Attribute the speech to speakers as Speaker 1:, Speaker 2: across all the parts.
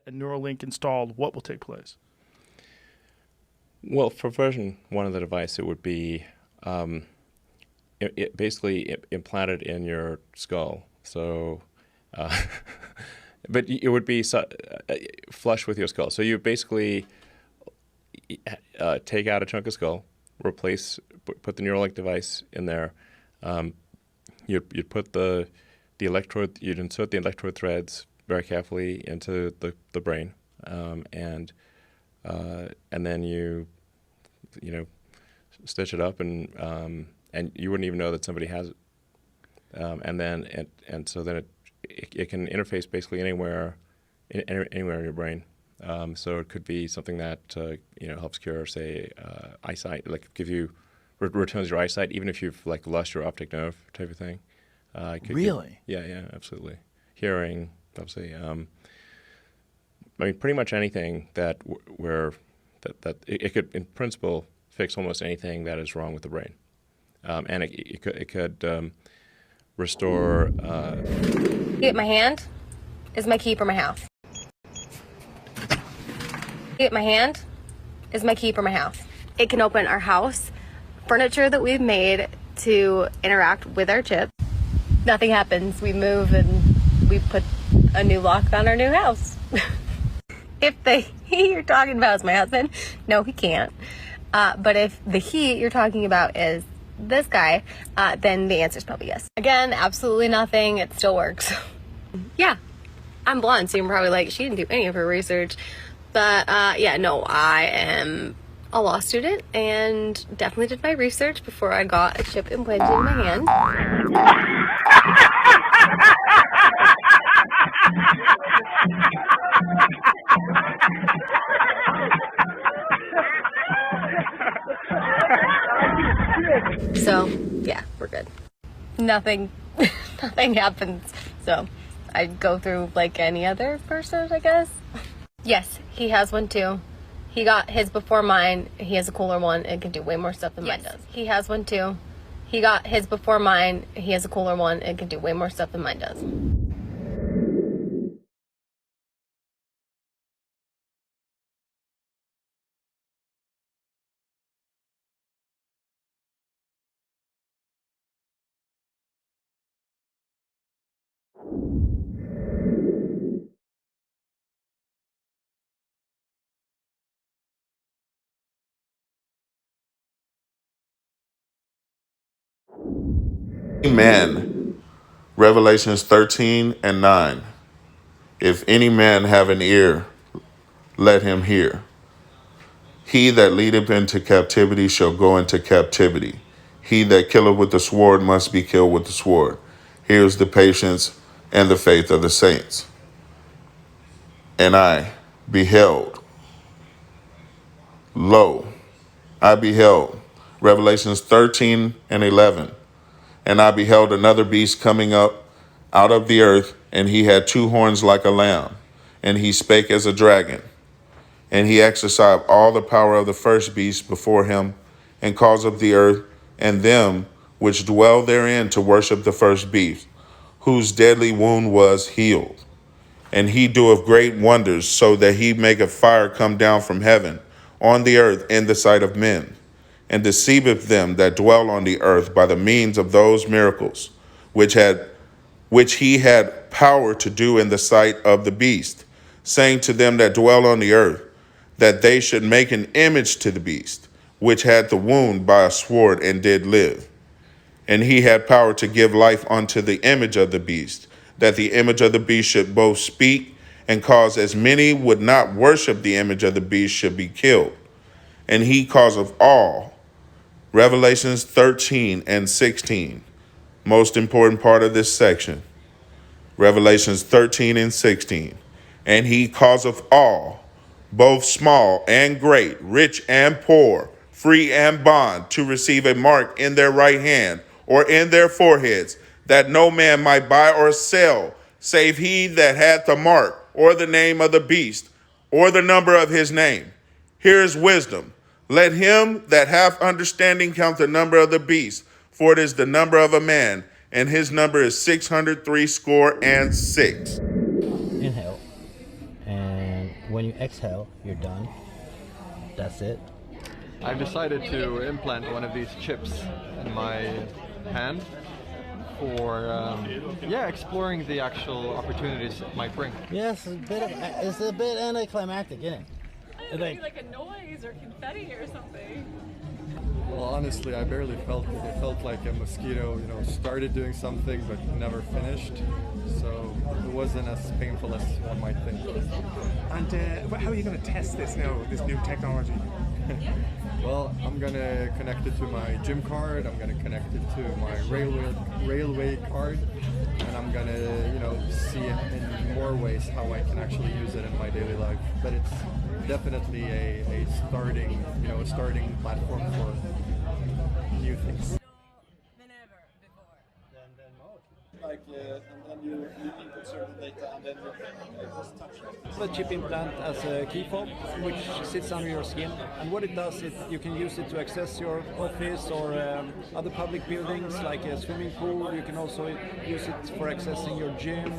Speaker 1: a Neuralink installed, what will take place?
Speaker 2: Well, for version 1 of the device, it would be basically implanted in your skull. So, uh, but it would be flush with your skull. So you basically take out a chunk of skull, put the Neuralink device in there. You'd put the electrode, you'd insert the electrode threads very carefully into the brain, and then you stitch it up, and you wouldn't even know that somebody has it. So then it can interface basically anywhere in your brain. So it could be something that helps cure, say, eyesight, like returns your eyesight, even if you've like lost your optic nerve type of thing.
Speaker 1: Really?
Speaker 2: Yeah, absolutely. Hearing, obviously. I mean, pretty much anything that it could, in principle, fix almost anything that is wrong with the brain, and it could restore.
Speaker 3: My hand is my key for my house. My hand is my key for my house. It can open our house, furniture that we've made to interact with our chip. Nothing happens. We move and we put a new lock on our new house. If the he you're talking about is my husband, no, he can't. But if the he you're talking about is this guy, then the answer is probably yes. Again, absolutely nothing. It still works. Yeah, I'm blonde, so you're probably like, she didn't do any of her research. But yeah, no, I am a law student and definitely did my research before I got a chip implanted in my hand. So, yeah, we're good. Nothing happens. So, I go through like any other person, I guess. Yes, he has one too. He got his before mine. He has a cooler one and can do way more stuff than mine does. He has one too. He got his before mine. He has a cooler one and can do way more stuff than mine does.
Speaker 4: Man, Revelations 13 and 9. If any man have an ear, let him hear. He that leadeth into captivity shall go into captivity. He that killeth with the sword must be killed with the sword. Here's the patience and the faith of the saints. And I beheld, lo, I beheld, Revelations 13 and 11. And I beheld another beast coming up out of the earth, and he had 2 horns like a lamb, and he spake as a dragon. And he exercised all the power of the first beast before him, and caused of the earth and them which dwell therein to worship the first beast, whose deadly wound was healed. And he doeth great wonders, so that he maketh fire come down from heaven on the earth in the sight of men, and deceiveth them that dwell on the earth by the means of those miracles which he had power to do in the sight of the beast, saying to them that dwell on the earth, that they should make an image to the beast, which had the wound by a sword and did live. And he had power to give life unto the image of the beast, that the image of the beast should both speak and cause as many would not worship the image of the beast should be killed. And he causeth all. Revelations 13 and 16, most important part of this section. Revelations 13 and 16. And he causeth all, both small and great, rich and poor, free and bond, to receive a mark in their right hand or in their foreheads, that no man might buy or sell, save he that hath the mark, or the name of the beast, or the number of his name. Here is wisdom. Let him that hath understanding count the number of the beast, for it is the number of a man, and his number is 603 score and 6.
Speaker 5: Inhale. And when you exhale, you're done. That's it.
Speaker 6: I've decided to implant one of these chips in my hand for exploring the actual opportunities it might bring.
Speaker 5: Yes, it's a bit anticlimactic, isn't it?
Speaker 7: It's like a noise or confetti or something.
Speaker 6: Well, honestly, I barely felt it. It felt like a mosquito, started doing something but never finished. So it wasn't as painful as one might think.
Speaker 8: And how are you going to test this now, this new technology?
Speaker 6: Well, I'm going to connect it to my gym card, I'm going to connect it to my railway card, and I'm going to see it in more ways how I can actually use it in my daily life. But it's definitely a starting platform for new things.
Speaker 9: And then you input certain data, and then you just touch it.
Speaker 10: The chip implant as a key fob, which sits under your skin, and what it does is you can use it to access your office or other public buildings like a swimming pool. You can also use it for accessing your gym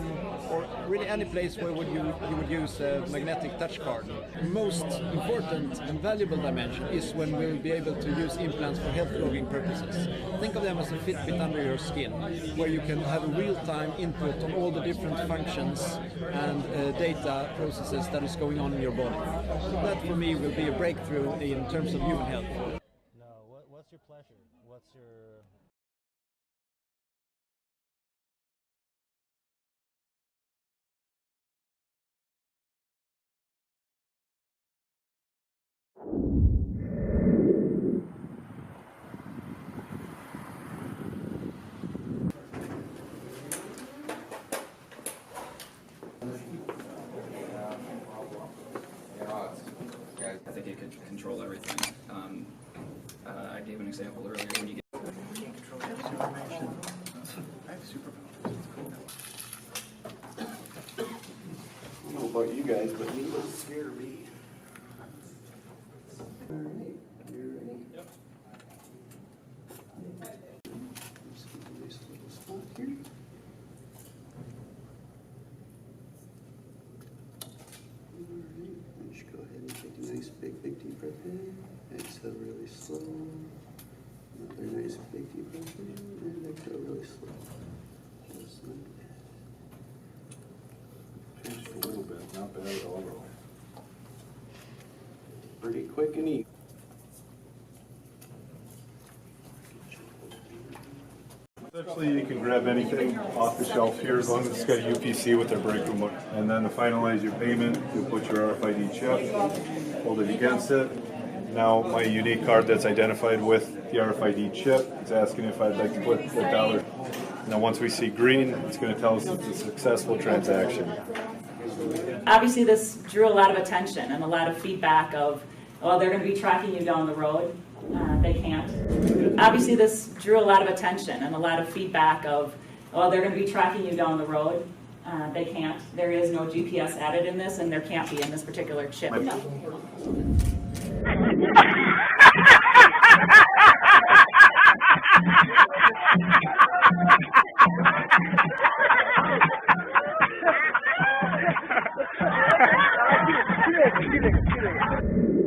Speaker 10: or really any place where you would use a magnetic touch card. The most important and valuable dimension is when we'll be able to use implants for health logging purposes. Think of them as a Fitbit under your skin, where you can have a real-time input on all the different functions and data processes that is going on in your body. So that for me will be a breakthrough in terms of human health.
Speaker 5: No, what's your pleasure? What's your...
Speaker 11: I think it could control everything. I gave an example earlier when you get. You can't control information. I have superpowers. It's cool.
Speaker 9: I don't know about you guys, but me was scared of me. All right, you ready? Yep. Just get a nice little spot here. Alright, just go ahead and take a nice big deep breath in. Exhale really slow. Another nice big deep breath in, and exhale really slow. Just like that. Just a little bit, not bad at all. Pretty quick and easy.
Speaker 12: Essentially, you can grab anything off the shelf here as long as it's got a UPC with their break room. And then to finalize your payment, you put your RFID chip, hold it against it. Now my unique card that's identified with the RFID chip is asking if I'd like to put the dollar. Now once we see green, it's going to tell us it's a successful transaction.
Speaker 7: Obviously, this drew a lot of attention and a lot of feedback of, oh, they're going to be tracking you down the road. They can't. Obviously, this drew a lot of attention and a lot of feedback of, oh, they're going to be tracking you down the road. They can't. There is no GPS added in this, and there can't be in this particular chip. No.
Speaker 8: Kidding.